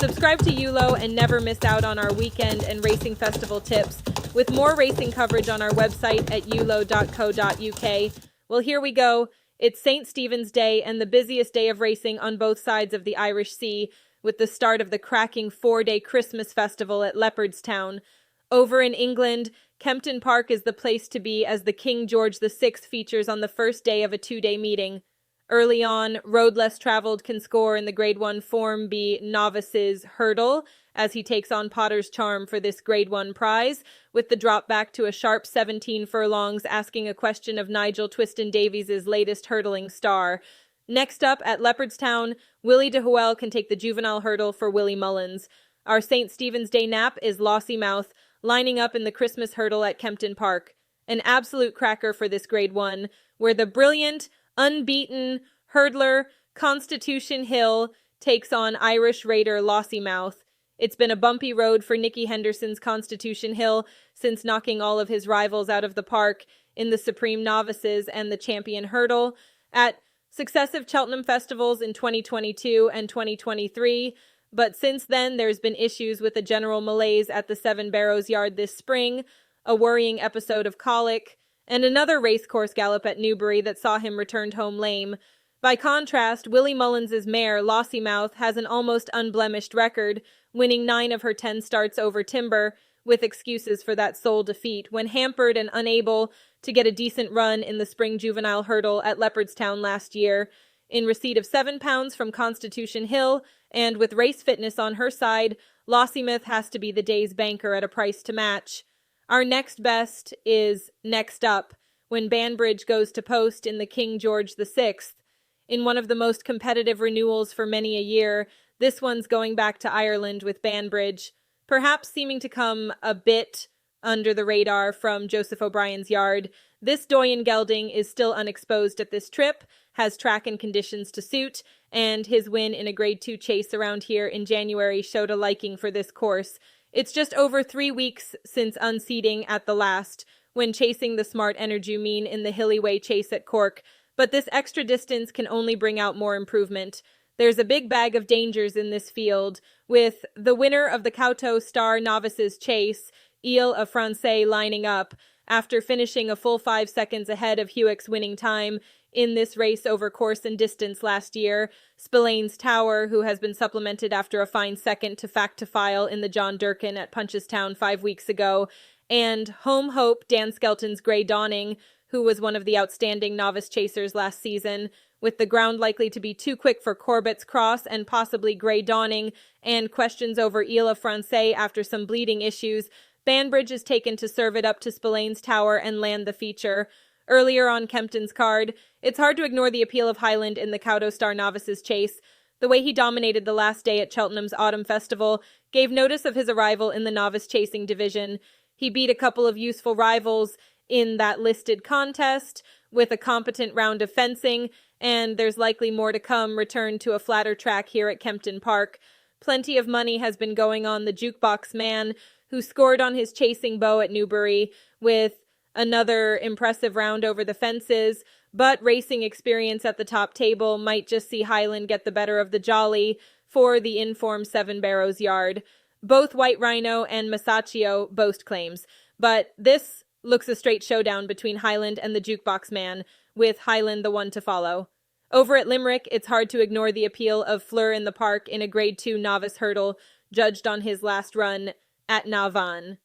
Subscribe to ULO and never miss out on our weekend and racing festival tips, with more racing coverage on our website at ulo.co.uk. Well, here we go. It's St. Stephen's Day and the busiest day of racing on both sides of the Irish Sea, with the start of the cracking 4-day Christmas festival at Leopardstown. Over in England, Kempton Park is the place to be as the King George VI features on the first day of a 2-day meeting. Early on, road less traveled can score in the Grade 1 Form B Novices Hurdle as he takes on Potter's Charm for this Grade 1 prize, with the drop back to a sharp 17 furlongs asking a question of Nigel Twiston-Davies' latest hurdling star. Next up at Leopardstown, Willie de Hoel can take the juvenile hurdle for Willie Mullins. Our St. Stephen's Day nap is Lossiemouth, lining up in the Christmas hurdle at Kempton Park. An absolute cracker for this Grade 1, where the brilliant, unbeaten hurdler Constitution Hill takes on Irish raider Lossiemouth. It's been a bumpy road for Nicky Henderson's Constitution Hill since knocking all of his rivals out of the park in the Supreme Novices and the Champion Hurdle. At successive Cheltenham festivals in 2022 and 2023, but since then there's been issues with a general malaise at the Seven Barrows Yard this spring, a worrying episode of colic, and another racecourse gallop at Newbury that saw him returned home lame. By contrast, Willie Mullins' mare, Lossiemouth, has an almost unblemished record, winning 9 of her 10 starts over Timber, with excuses for that sole defeat, when hampered and unable to get a decent run in the spring juvenile hurdle at Leopardstown last year. In receipt of £7 from Constitution Hill, and with race fitness on her side, Lossiemouth has to be the day's banker at a price to match. Our next best is Next Up, when Banbridge goes to post in the King George VI. In one of the most competitive renewals for many a year, this one's going back to Ireland with Banbridge, perhaps seeming to come a bit under the radar from Joseph O'Brien's yard. This Doyen gelding is still unexposed at this trip, has track and conditions to suit, and his win in a Grade 2 chase around here in January showed a liking for this course. It's just over 3 weeks since unseating at the last, when chasing the Smart Energumene in the Hilly Way chase at Cork, but this extra distance can only bring out more improvement. There's a big bag of dangers in this field, with the winner of the Cauto Star Novices Chase, Ile of Francais, lining up, after finishing a full 5 seconds ahead of Hewick's winning time in this race over course and distance last year. Spillane's Tower, who has been supplemented after a fine second to Fact to File in the John Durkin at Punchestown 5 weeks ago, and Home Hope, Dan Skelton's Grey Dawning, who was one of the outstanding novice chasers last season, with the ground likely to be too quick for Corbett's Cross and possibly Grey Dawning, and questions over Ile of Francais after some bleeding issues. Banbridge is taken to serve it up to Spillane's Tower and land the feature. Earlier on Kempton's card, it's hard to ignore the appeal of Highland in the Cauto Star Novices Chase. The way he dominated the last day at Cheltenham's Autumn Festival gave notice of his arrival in the novice chasing division. He beat a couple of useful rivals in that listed contest with a competent round of fencing, and there's likely more to come, return to a flatter track here at Kempton Park. Plenty of money has been going on the Jukebox Man, who scored on his chasing bow at Newbury with another impressive round over the fences, but racing experience at the top table might just see Highland get the better of the Jolly for the informed Seven Barrows Yard. Both White Rhino and Masaccio boast claims, but this looks a straight showdown between Highland and the Jukebox Man, with Highland the one to follow. Over at Limerick, it's hard to ignore the appeal of Fleur in the Park in a Grade 2 novice hurdle, judged on his last run at Navan.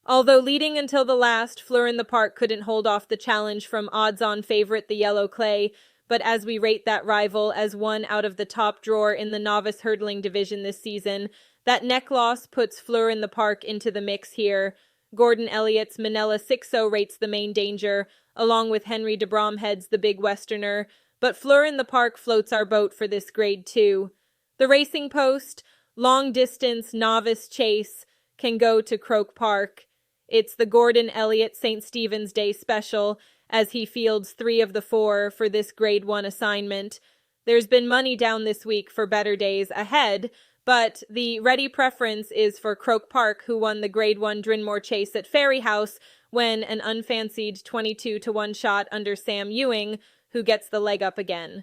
Although leading until the last, Fleur in the Park couldn't hold off the challenge from odds-on favorite the Yellow Clay, but as we rate that rival as one out of the top drawer in the novice hurdling division this season, that neck loss puts Fleur in the Park into the mix here. Gordon Elliott's Manila 6-0 rates the main danger, along with Henry de Bromhead's The Big Westerner, but Fleur in the Park floats our boat for this Grade 2. The Racing Post, long-distance novice chase, can go to Croke Park. It's the Gordon Elliott St. Stephen's Day special, as he fields 3 of the 4 for this Grade 1 assignment. There's been money down this week for better days ahead, but the ready preference is for Croke Park, who won the Grade 1 Drinmore Chase at Ferryhouse when an unfancied 22-1 shot under Sam Ewing, who gets the leg up again.